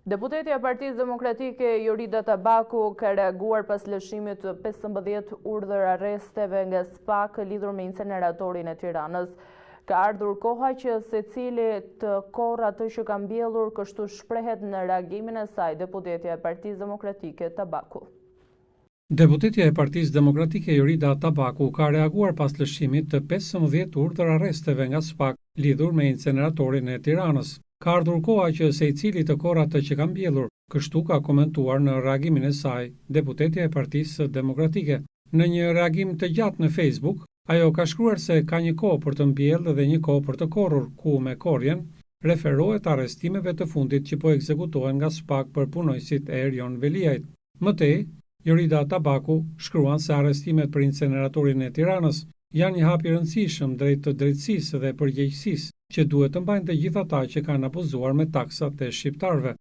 Deputeti e Partisë Demokratike Jorida Tabaku ka reaguar pas lëshimit të 15 urdhër arresteve nga SPAK lidhur me inceneratorin e Tiranës. Ka ardhur koha që secili të korrë atë që ka mbjellur, kështu shprehet në reagimin e saj deputetja e Partisë Demokratike Tabaku. Deputetja e Partisë Demokratike Jorida Tabaku ka reaguar pas lëshimit të 15 urdhër arresteve nga SPAK lidhur me inceneratorin e Tiranës. Ka ardhur koha që secili të korrë atë që ka mbjellur, kështu ka komentuar në reagimin e saj deputetja e Partisë Demokratike. Në një reagim të gjatë në Facebook, ajo ka shkruar se ka një kohë për të mbjellë dhe një kohë për të korrur, ku me korrjen referohet arrestimeve të fundit që po ekzekutohen nga SPAK për punojësit e Erion Veliajt. Më tej, Jorida Tabaku shkruan se arrestimet për inceneratorin e Tiranës janë një hap i rëndësishëm drejt të drejtësisë dhe përgjegjësisë që duhet të mbajnë të gjithë ata që kanë abuzuar me taksat e shqiptarëve.